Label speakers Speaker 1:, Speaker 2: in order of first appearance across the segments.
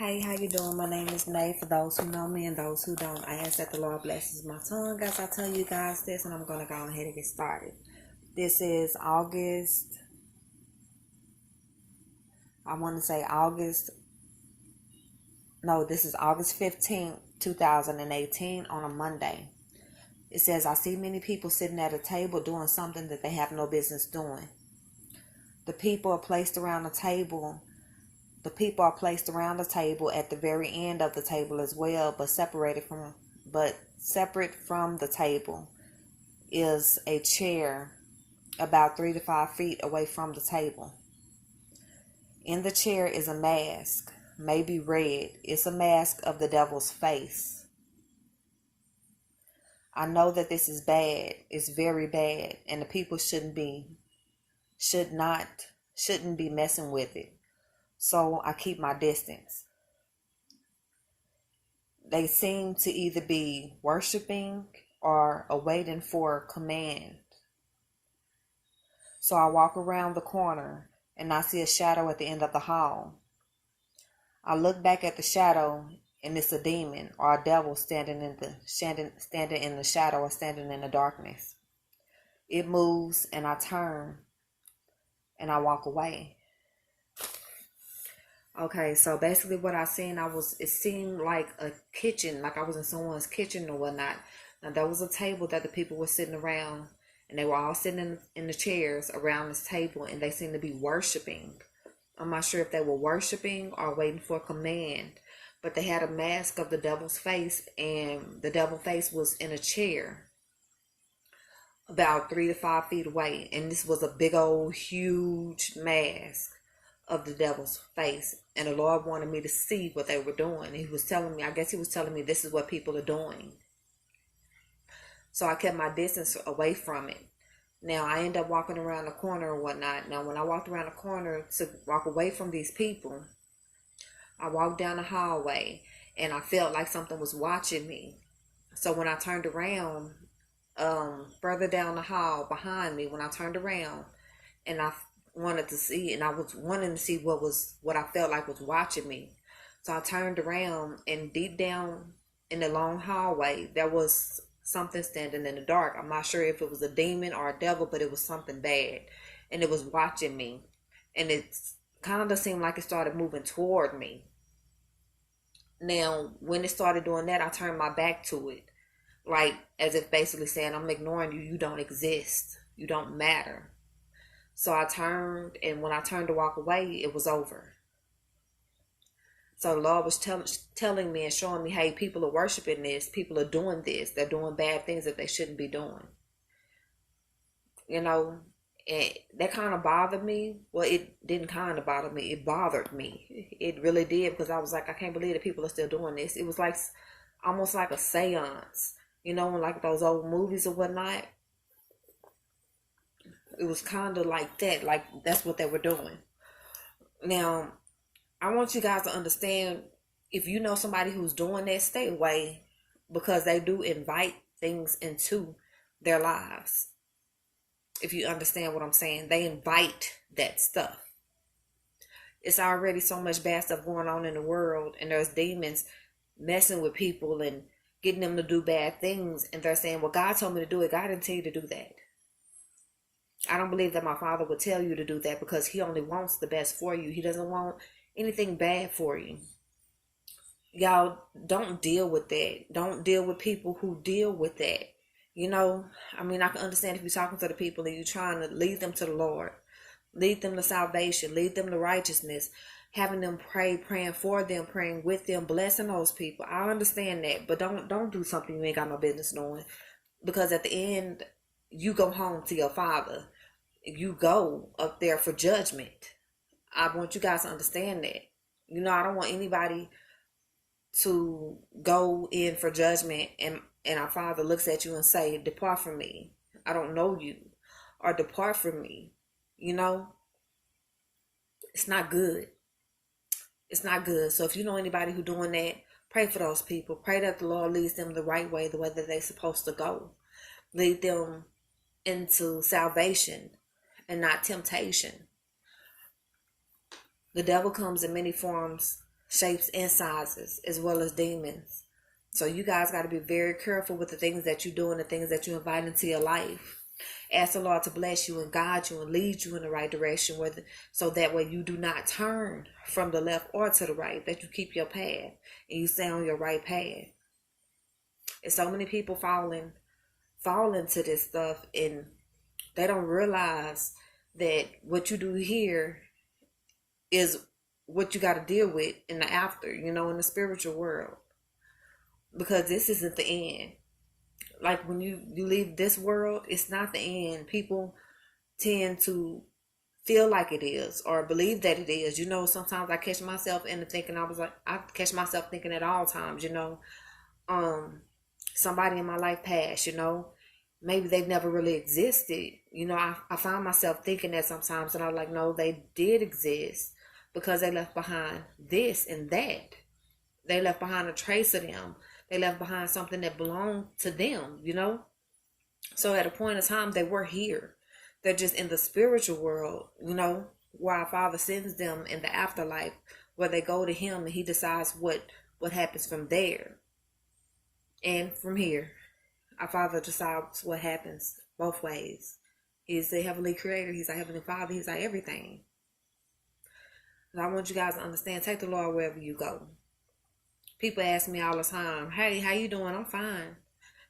Speaker 1: Hey, how you doing? My name is Nay. For those who know me and those who don't, I ask that the Lord blesses my tongue as I tell you guys this, and I'm going to go ahead and get started. This is August, I want to say this is August 15th, 2018 on a Monday. It says, I see many people sitting at a table doing something that they have no business doing. The people are placed around the table at the very end of the table as well, but separate from the table is a chair about 3 to 5 feet away from the table. In the chair is a mask, maybe red. It's a mask of the devil's face. I know that this is bad. It's very bad, and the people shouldn't be messing with it. So I keep my distance. They seem to either be worshiping or awaiting for a command. So I walk around the corner and I see a shadow at the end of the hall. I look back at the shadow and it's a demon or a devil standing in the shadow or standing in the darkness. It moves and I turn and I walk away. Okay, so basically what I seen, it seemed like a kitchen, like I was in someone's kitchen or whatnot. Now there was a table that the people were sitting around, and they were all sitting in the chairs around this table, and they seemed to be worshiping. I'm not sure if they were worshiping or waiting for a command, but they had a mask of the devil's face, and the devil's face was in a chair about 3 to 5 feet away, and this was a big old huge mask of the devil's face, and the Lord wanted me to see what they were doing. He was telling me, this is what people are doing. So I kept my distance away from it. Now I ended up walking around the corner or whatnot. Now when I walked around the corner to walk away from these people, I walked down the hallway and I felt like something was watching me. So when I turned around, further down the hall behind me, when I turned around and I wanted to see, and I was wanting to see what I felt like was watching me. So I turned around, and deep down in the long hallway there was something standing in the dark. I'm not sure if it was a demon or a devil, but it was something bad, and it was watching me, and it kind of seemed like it started moving toward me. Now when it started doing that, I turned my back to it, like as if basically saying, I'm ignoring you, you don't exist, you don't matter. So I turned, and when I turned to walk away, it was over. So the Lord was telling me and showing me, hey, people are worshiping this. People are doing this. They're doing bad things that they shouldn't be doing. And that kind of bothered me. Well, it didn't kind of bother me. It bothered me. It really did, because I was like, I can't believe that people are still doing this. It was like almost like a seance, like those old movies or whatnot. It was kind of like that, like that's what they were doing. Now, I want you guys to understand, if you know somebody who's doing that, stay away, because they do invite things into their lives. If you understand what I'm saying, they invite that stuff. It's already so much bad stuff going on in the world, and there's demons messing with people and getting them to do bad things, and they're saying, well, God told me to do it. God didn't tell you to do that. I don't believe that my Father would tell you to do that, because he only wants the best for you. He doesn't want anything bad for you. Y'all, don't deal with that. Don't deal with people who deal with that. I can understand if you're talking to the people and you're trying to lead them to the Lord, lead them to salvation, lead them to righteousness, having them praying for them, praying with them, blessing those people. I understand that, but don't do something you ain't got no business doing, because at the end, you go home to your Father. You go up there for judgment. I want you guys to understand that. I don't want anybody to go in for judgment and our Father looks at you and say, depart from me, I don't know you, or depart from me. It's not good. It's not good. So if you know anybody who doing that, pray for those people. Pray that the Lord leads them the right way, the way that they're supposed to go. Lead them into salvation and not temptation. The devil comes in many forms, shapes and sizes, as well as demons. So you guys got to be very careful with the things that you do and the things that you invite into your life. Ask the Lord to bless you and guide you and lead you in the right direction, so that way you do not turn from the left or to the right, that you keep your path and you stay on your right path. And so many people fall into this stuff, and they don't realize that what you do here is what you got to deal with in the after, in the spiritual world. Because this isn't the end. Like when you leave this world, it's not the end. People tend to feel like it is or believe that it is. Sometimes I catch myself in the thinking, I catch myself thinking at all times, somebody in my life passed, maybe they've never really existed. I find myself thinking that sometimes, and I'm like, no, they did exist, because they left behind this and that. They left behind a trace of them. They left behind something that belonged to them, So at a point in time, they were here. They're just in the spiritual world, where our Father sends them in the afterlife, where they go to Him and He decides what happens from there. And from here, our Father decides what happens both ways. He's the Heavenly Creator. He's our Heavenly Father. He's our everything. And I want you guys to understand, take the Lord wherever you go. People ask me all the time, hey, how you doing? I'm fine.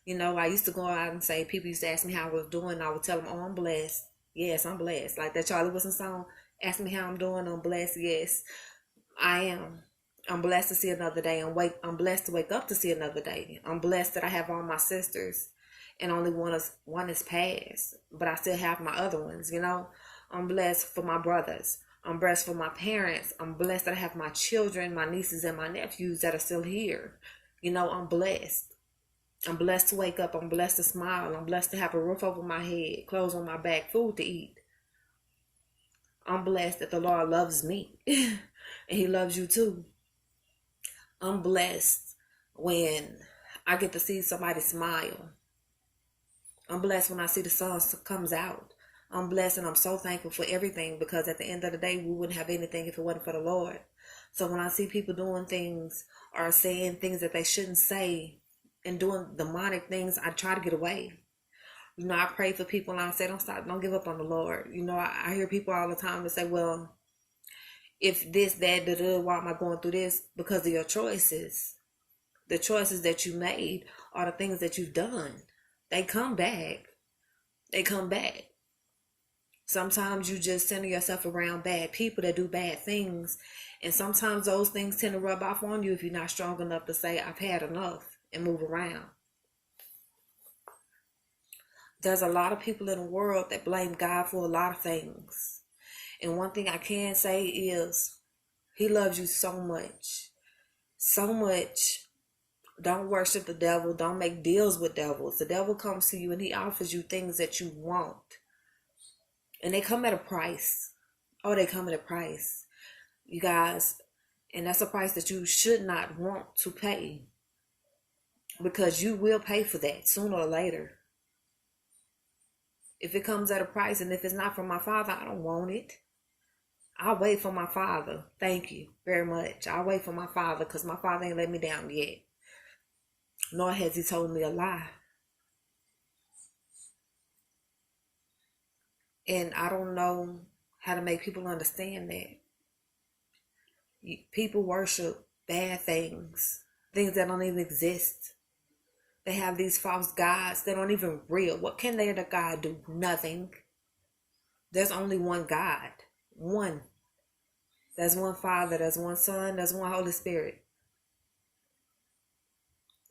Speaker 1: I used to go out and say, people used to ask me how I was doing. I would tell them, oh, I'm blessed. Yes, I'm blessed. Like that Charlie Wilson song, ask me how I'm doing. I'm blessed. Yes, I am. I'm blessed to see another day. I'm blessed to wake up to see another day. I'm blessed that I have all my sisters, and only one is passed, but I still have my other ones. I'm blessed for my brothers. I'm blessed for my parents. I'm blessed that I have my children, my nieces and my nephews that are still here. I'm blessed. I'm blessed to wake up. I'm blessed to smile. I'm blessed to have a roof over my head, clothes on my back, food to eat. I'm blessed that the Lord loves me and He loves you too. I'm blessed when I get to see somebody smile. I'm blessed when I see the sun comes out. I'm blessed and I'm so thankful for everything, because at the end of the day, we wouldn't have anything if it wasn't for the Lord. So when I see people doing things or saying things that they shouldn't say and doing demonic things, I try to get away. I pray for people and I say, don't give up on the Lord. I hear people all the time that say, well, if this, that, why am I going through this? Because of your choices. The choices that you made are the things that you've done. They come back. Sometimes you just center yourself around bad people that do bad things. And sometimes those things tend to rub off on you if you're not strong enough to say, I've had enough, and move around. There's a lot of people in the world that blame God for a lot of things. And one thing I can say is, He loves you so much. So much. Don't worship the devil. Don't make deals with devils. The devil comes to you and he offers you things that you want. And they come at a price. Oh, they come at a price. You guys, and that's a price that you should not want to pay. Because you will pay for that sooner or later. If it comes at a price, and if it's not from my Father, I don't want it. I'll wait for my Father. Thank you very much. I'll wait for my Father, because my Father ain't let me down yet. Nor has He told me a lie. And I don't know how to make people understand that. People worship bad things that don't even exist. They have these false gods that aren't even real. What can their God do? Nothing. There's only one God. One. There's one Father. There's one Son. There's one Holy Spirit.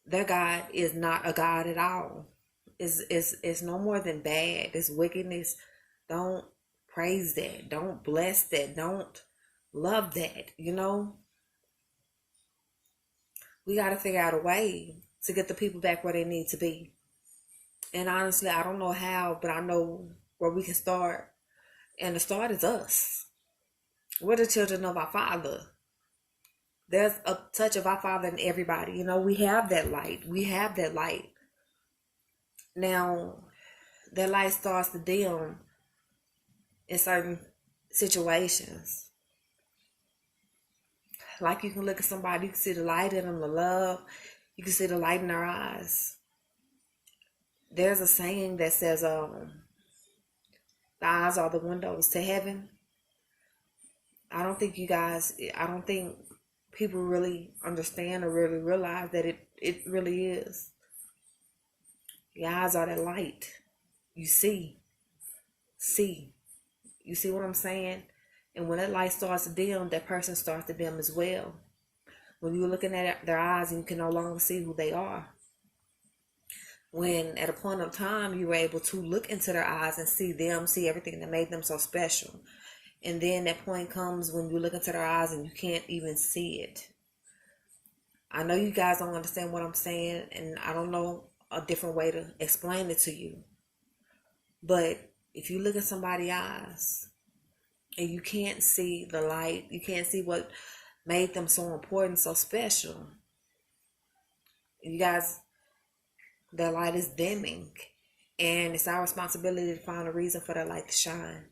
Speaker 1: Their God is not a God at all. It's no more than bad. It's wickedness. Don't praise that. Don't bless that. Don't love that. We got to figure out a way to get the people back where they need to be. And honestly, I don't know how, but I know where we can start. And the start is us. We're the children of our Father. There's a touch of our Father in everybody. We have that light. We have that light. Now, that light starts to dim in certain situations. Like you can look at somebody, you can see the light in them, the love. You can see the light in their eyes. There's a saying that says, the eyes are the windows to heaven. I don't think people really understand or really realize that it really is. The eyes are that light. You see. You see what I'm saying? And when that light starts to dim, that person starts to dim as well. When you're looking at their eyes and you can no longer see who they are. When at a point of time you were able to look into their eyes and see them, see everything that made them so special. And then that point comes when you look into their eyes and you can't even see it. I know you guys don't understand what I'm saying, and I don't know a different way to explain it to you. But if you look at somebody's eyes and you can't see the light, you can't see what made them so important, so special. You guys, their light is dimming. And it's our responsibility to find a reason for that light to shine.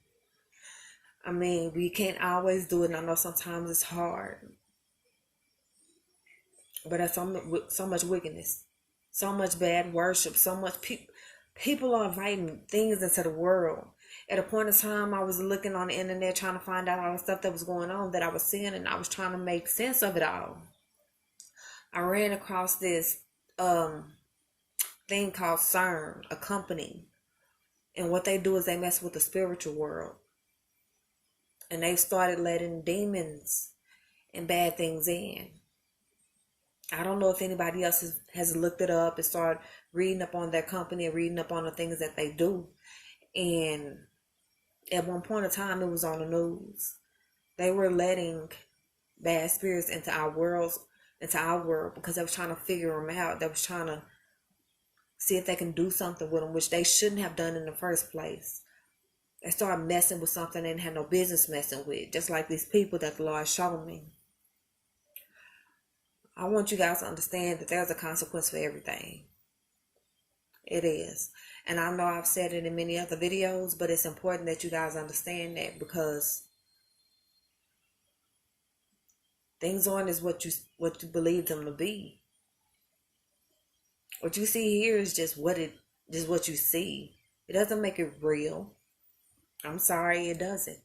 Speaker 1: I mean, we can't always do it, and I know sometimes it's hard. But there's so much wickedness, so much bad worship, so much people are inviting things into the world. At a point in time, I was looking on the internet trying to find out all the stuff that was going on that I was seeing, and I was trying to make sense of it all. I ran across this thing called CERN, a company, and what they do is they mess with the spiritual world, and they started letting demons and bad things in. I don't know if anybody else has looked it up and started reading up on their company and reading up on the things that they do. And at one point in time, it was on the news. They were letting bad spirits into our world because they was trying to figure them out. They was trying to see if they can do something with them, which they shouldn't have done in the first place. They started messing with something they didn't have no business messing with, just like these people that the Lord showed me. I want you guys to understand that there's a consequence for everything. It is. And I know I've said it in many other videos, but it's important that you guys understand that, because things aren't as what you believe them to be. What you see here is just what you see. It doesn't make it real. I'm sorry, it doesn't.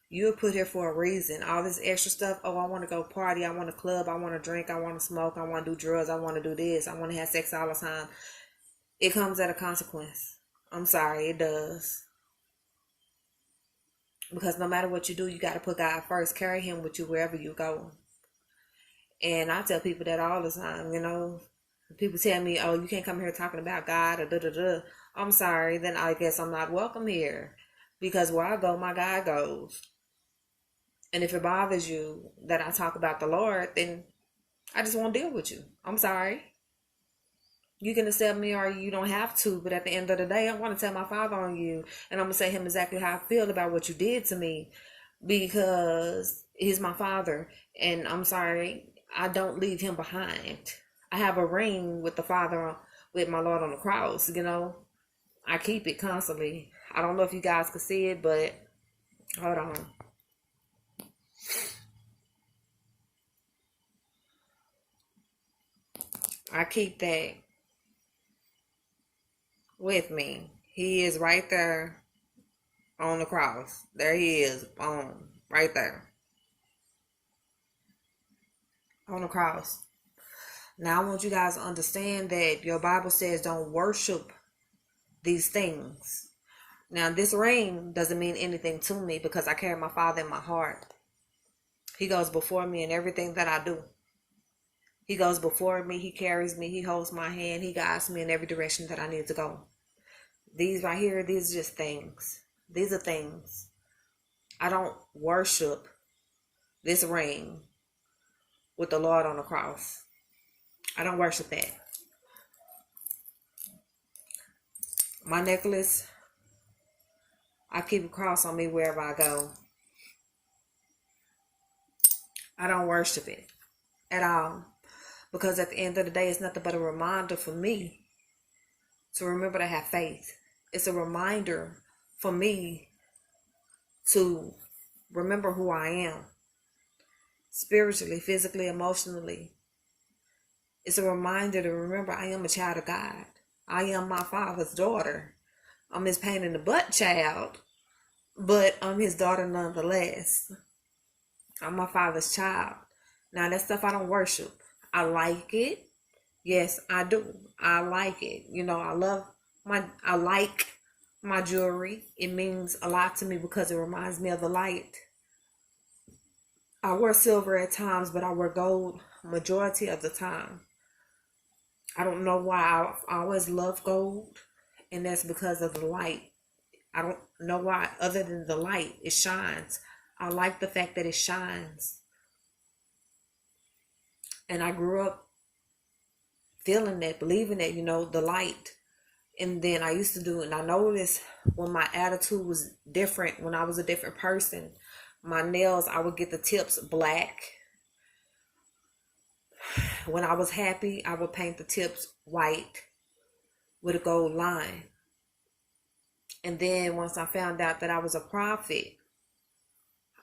Speaker 1: You're put here for a reason. All this extra stuff. Oh, I want to go party. I want to club. I want to drink. I want to smoke. I want to do drugs. I want to do this. I want to have sex all the time. It comes at a consequence. I'm sorry, it does. Because no matter what you do, you got to put God first. Carry Him with you wherever you go. And I tell people that all the time, you know. People tell me, oh, you can't come here talking about God or da-da-da. I'm sorry, then I guess I'm not welcome here. Because where I go, my God goes. And if it bothers you that I talk about the Lord, then I just won't deal with you. I'm sorry. You can accept me or you don't have to, but at the end of the day, I want to tell my Father on you, and I'm going to say Him exactly how I feel about what you did to me, because He's my Father, and I'm sorry, I don't leave Him behind. I have a ring with the Father, with my Lord on the cross, you know. I keep it constantly. I don't know if you guys can see it, but hold on. I keep that with me. He is right there on the cross. There He is, right there on the cross. Now I want you guys to understand that your Bible says don't worship these things. Now this ring doesn't mean anything to me because I carry my Father in my heart. He goes before me in everything that I do. He goes before me. He carries me. He holds my hand. He guides me in every direction that I need to go. These right here, these are just things. These are things. I don't worship this ring with the Lord on the cross. I don't worship that. My necklace, I keep a cross on me wherever I go. I don't worship it at all. Because at the end of the day, it's nothing but a reminder for me to remember to have faith. It's a reminder for me to remember who I am. spiritually, physically, emotionally. It's a reminder to remember I am a child of God. I am my Father's daughter. I'm his pain in the butt child, but I'm his daughter nonetheless. I'm my Father's child. Now, that stuff I don't worship. I like it. Yes, I do. I like it. I like my jewelry. It means a lot to me because it reminds me of the light. I wear silver at times, but I wear gold majority of the time. I don't know why. I always love gold, and that's because of the light. I don't know why, other than the light. It shines. I like the fact that it shines. And I grew up feeling that, believing that, the light. And then I used to do it, and I noticed when my attitude was different, when I was a different person, my nails, I would get the tips black. When I was happy, I would paint the tips white with a gold line. And then once I found out that I was a prophet,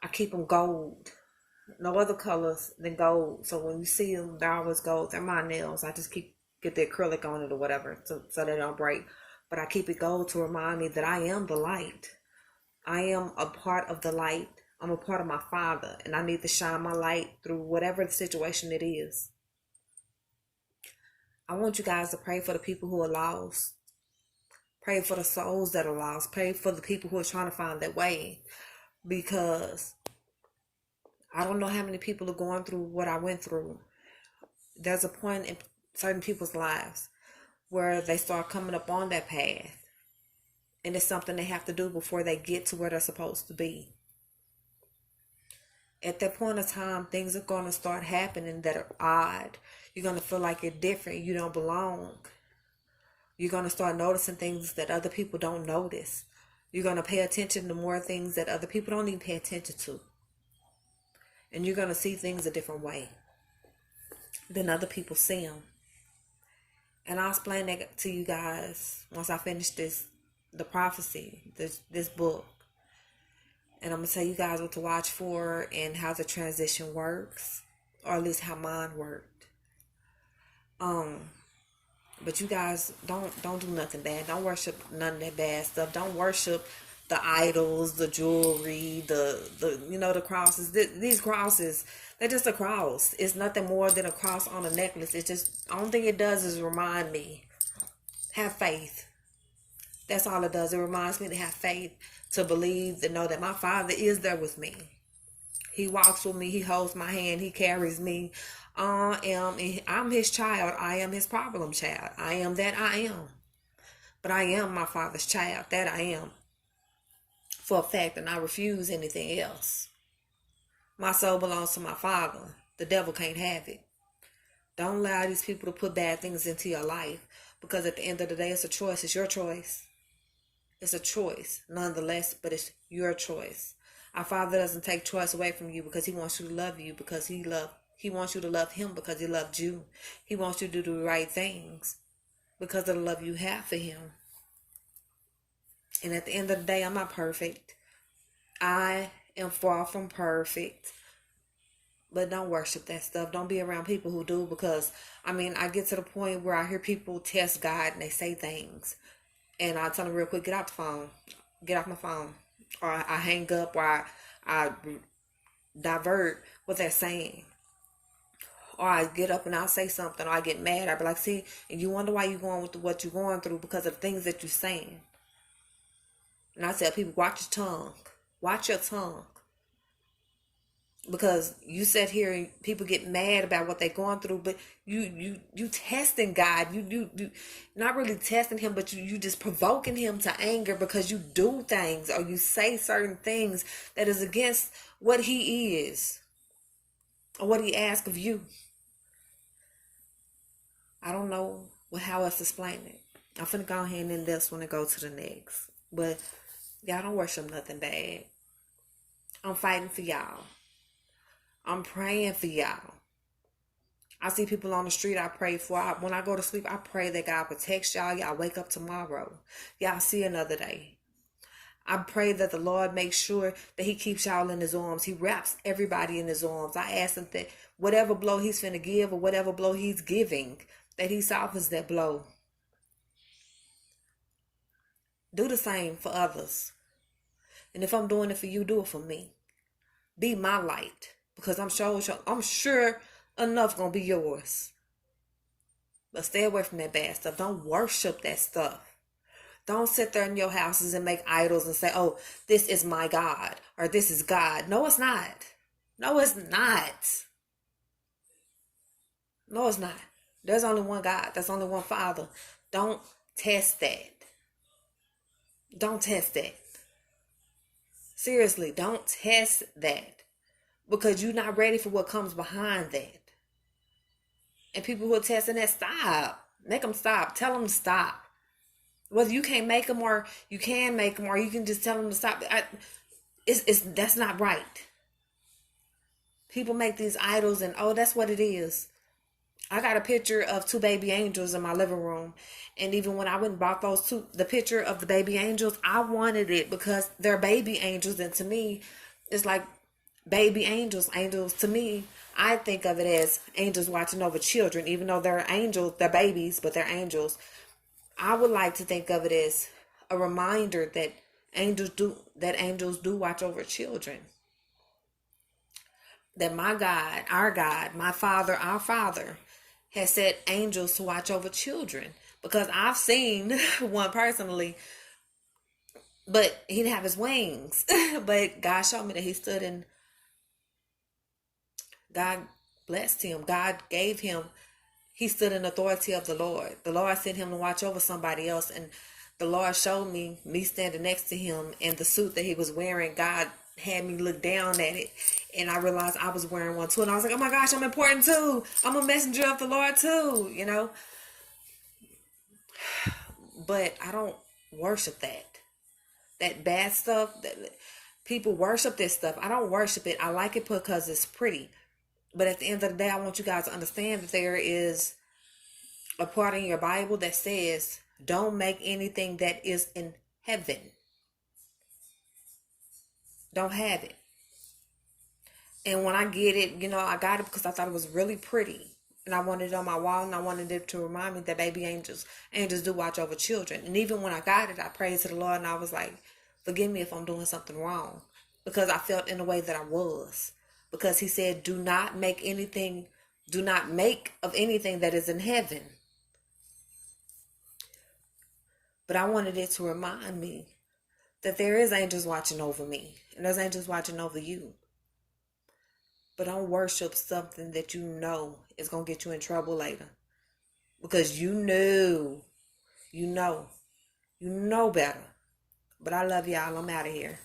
Speaker 1: I keep them gold. No other colors than gold. So when you see them, they're always gold. They're my nails. I just get the acrylic on it or whatever so they don't break. But I keep it gold to remind me that I am the light. I am a part of the light. I'm a part of my Father, and I need to shine my light through whatever the situation it is. I want you guys to pray for the people who are lost. Pray for the souls that are lost. Pray for the people who are trying to find their way. Because I don't know how many people are going through what I went through. There's a point in certain people's lives where they start coming up on that path. And it's something they have to do before they get to where they're supposed to be. At that point of time, things are going to start happening that are odd. You're going to feel like you're different. You don't belong. You're going to start noticing things that other people don't notice. You're going to pay attention to more things that other people don't even pay attention to. And you're going to see things a different way than other people see them. And I'll explain that to you guys once I finish the prophecy, this book. And I'm going to tell you guys what to watch for and how the transition works. Or at least how mine worked. But you guys don't do nothing bad. Don't worship none of that bad stuff. Don't worship the idols, the jewelry, the crosses. These crosses, they're just a cross. It's nothing more than a cross on a necklace. It's just, the only thing it does is remind me, have faith. That's all it does. It reminds me to have faith, to believe, to know that my Father is there with me. He walks with me. He holds my hand. He carries me. I'm his child. I am his problem child. I am that I am. But I am my Father's child. That I am. For a fact, and I refuse anything else. My soul belongs to my Father. The devil can't have it. Don't allow these people to put bad things into your life. Because at the end of the day, it's a choice. It's your choice. It's a choice, nonetheless, but it's your choice. Our Father doesn't take choice away from you because he wants you to love you because he wants you to love him because he loved you. He wants you to do the right things because of the love you have for him. And at the end of the day, I'm not perfect. I am far from perfect. But don't worship that stuff. Don't be around people who do, because, I get to the point where I hear people test God and they say things. And I tell them real quick, get off the phone. Get off my phone. Or I hang up, or I divert what they're saying. Or I get up and I'll say something, or I get mad. I'll be like, see, and you wonder why you're going with what you're going through because of the things that you're saying. And I tell people, watch your tongue. Watch your tongue. Because you sit here and people get mad about what they're going through, but you testing God. You not really testing him, but you just provoking him to anger because you do things or you say certain things that is against what he is or what he asks of you. I don't know how else to explain it. I'm finna go ahead and end this one and go to the next. But y'all don't worship nothing bad. I'm fighting for y'all. I'm praying for y'all. I see people on the street I pray for. When I go to sleep, I pray that God protects y'all. Y'all wake up tomorrow. Y'all see another day. I pray that the Lord makes sure that he keeps y'all in his arms. He wraps everybody in his arms. I ask him that whatever blow he's finna give or whatever blow he's giving, that he softens that blow. Do the same for others. And if I'm doing it for you, do it for me. Be my light. Because I'm sure enough gonna be yours. But stay away from that bad stuff. Don't worship that stuff. Don't sit there in your houses and make idols and say, oh, this is my God or this is God. No, it's not. No, it's not. No, it's not. There's only one God. There's only one Father. Don't test that. Don't test that. Seriously, don't test that. Because you're not ready for what comes behind that. And people who are testing that, stop. Make them stop. Tell them to stop. Whether you can't make them or you can make them or you can just tell them to stop. That's not right. People make these idols and, oh, that's what it is. I got a picture of two baby angels in my living room. And even when I went and bought the picture of the baby angels, I wanted it because they're baby angels. And to me, it's like baby angels. Angels, to me, I think of it as angels watching over children. Even though they're angels, they're babies, but they're angels. I would like to think of it as a reminder that angels do watch over children. That my God, my Father, our Father, has set angels to watch over children. Because I've seen one personally, but he didn't have his wings. But God showed me that God blessed him. God gave him, he stood in authority of the Lord. The Lord sent him to watch over somebody else. And the Lord showed me standing next to him in the suit that he was wearing. God had me look down at it. And I realized I was wearing one too. And I was like, oh my gosh, I'm important too. I'm a messenger of the Lord too, you know. But I don't worship that. That bad stuff. People worship this stuff. I don't worship it. I like it because it's pretty. But at the end of the day, I want you guys to understand that there is a part in your Bible that says, don't make anything that is in heaven. Don't have it. And when I get it, I got it because I thought it was really pretty. And I wanted it on my wall, and I wanted it to remind me that baby angels do watch over children. And even when I got it, I prayed to the Lord, and I was like, forgive me if I'm doing something wrong. Because I felt in the way that I was. Because he said, do not make of anything that is in heaven. But I wanted it to remind me that there is angels watching over me. And there's angels watching over you. But don't worship something that you know is going to get you in trouble later. Because you know better. But I love y'all. I'm out of here.